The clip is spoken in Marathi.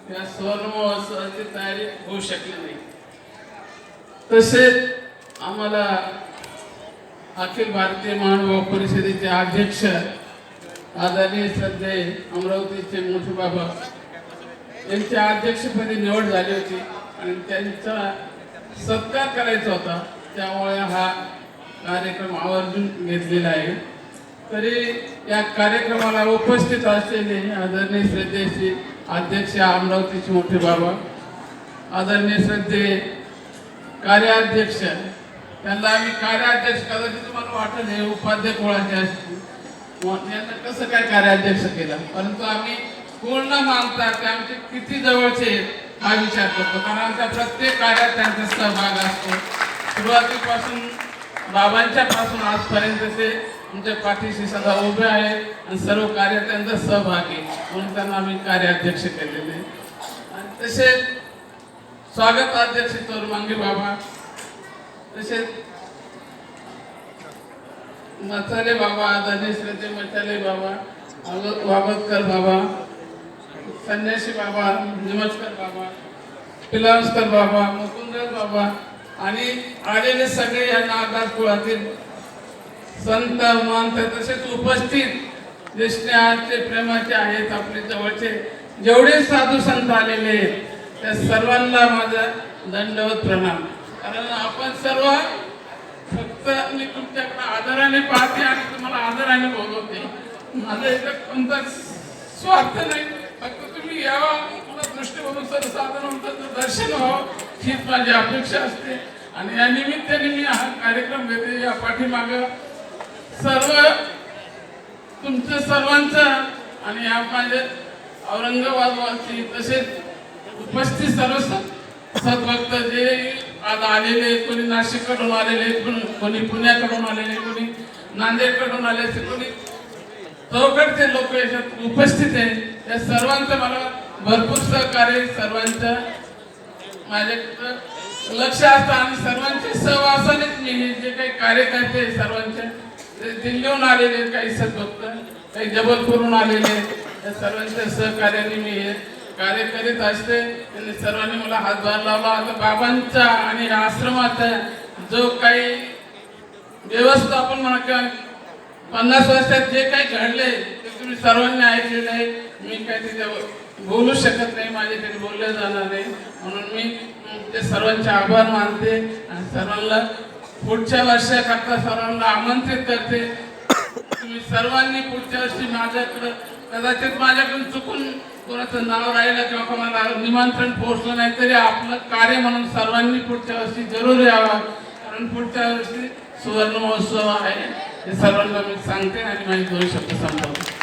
या सुवर्ण महोत्सवाची तयारी होऊ शकली नाही। तसेच आम्हाला अखिल भारतीय महानुभाव परिषदेचे अध्यक्ष आदरणीय श्रद्धेय अमरावतीचे मोठे बाबा यांच्या अध्यक्षपदी निवड झाली होती आणि त्यांचा सत्कार करायचा होता, त्यामुळे हा कार्यक्रम आवर्जून घेतलेला आहे। तरी या कार्यक्रमाला उपस्थित असलेले आदरणीय श्रद्धेय अध्यक्ष अमरावतीचे मोठे बाबा, आदरणीय श्रद्धेय कार्याध्यक्ष, त्यांना आम्ही कार्याध्यक्ष कदाचित तुम्हाला वाटत हे उपाध्यक्ष कोणाचे असते यांना कसं काय कार्याध्यक्ष केलं, परंतु आम्ही पूर्ण मानता ते आमचे किती जवळचे हा विचार करतो, कारण आमच्या प्रत्येक कार्यात त्यांचा सहभाग असतो। सुरुवातीपासून बाबांच्या पासून आजपर्यंत ते आमच्या पाठीशी सदा उभे आहे आणि सर्व कार्यात त्यांचा सहभाग आहे, म्हणून त्यांना आम्ही कार्याध्यक्ष केलेले। आणि तसेच स्वागत अध्यक्ष तोरमांगे बाबा, तसेच मचाले बाबा, आदरणीय श्रद्धेय मचाले बाबा, वागतकर बाबा, संन्यासी बाबा, निमस्कर बाबा, पिलावस्कर बाबा, मुकुंदर बाबा आणि आलेले सगळे या नागदार कुळातील संत महंत, तसेच उपस्थित जे स्नेहाचे प्रेमाचे आहेत आपले जवळचे जेवढे साधू संत आलेले आहेत त्या सर्वांना माझा दंडवत प्रणाम। कारण आपण सर्व फक्त मी तुमच्याकडे आदराने पाहते आणि तुम्हाला आदराने बोलवते, माझं इथं कोणताच स्वार्थ नाही, फक्त तुम्ही यावा, तुला दृष्टीवरून सर्वसाधारण दर्शन व्हावं हीच माझी अपेक्षा असते। आणि या निमित्ताने मी हा कार्यक्रम घेते। या पाठीमागं सर्व तुमचं सर्वांचं आणि या माझे औरंगाबादवासी तसेच उपस्थित सर्व सद्भक्त जे आज आलेले, कोणी नाशिककडून आलेले, कोणी पुण्याकडून आलेले, कोणी नांदेडकडून आलेले, कोणी चौकडचे लोक याच्यात उपस्थित आहे, त्या सर्वांचं मला भरपूर सहकार्य, सर्वांचं माझ्याकडं लक्ष असतं आणि सर्वांचे सहवासानेच मी जे काही कार्यकर्ते सर्वांचे दिल्लीहून आलेले, काही सद्भक्त, काही जबलपूरहून आलेले, या सर्वांच्या सहकार्याने मी हे कार्य करीत असते। त्यांनी सर्वांनी मला हातभार लावला। आता बाबांचा आणि आश्रमाचा जो काही व्यवस्थापन म्हणा किंवा 50 वर्षात जे काही घडले ते तुम्ही सर्वांनी ऐकलेलं आहे, मी काही तिथे बोलू शकत नाही, माझ्याकडे बोलले जाणार नाही, म्हणून मी ते सर्वांचे आभार मानते आणि सर्वांना पुढच्या वर्षाकरता सर्वांना आमंत्रित करते। तुम्ही सर्वांनी पुढच्या वर्षी माझ्याकडे कदाचित माझ्याकडून चुकून कोणाचं नाव राहिलं किंवा कोणाला निमंत्रण पोहोचलं नाही तरी आपलं कार्य म्हणून सर्वांनी पुढच्या वर्षी जरूर यावं, कारण पुढच्या वर्षी सुवर्ण महोत्सव आहे हे सर्वांना मी सांगते आणि माझे 2 शब्द संपवतो।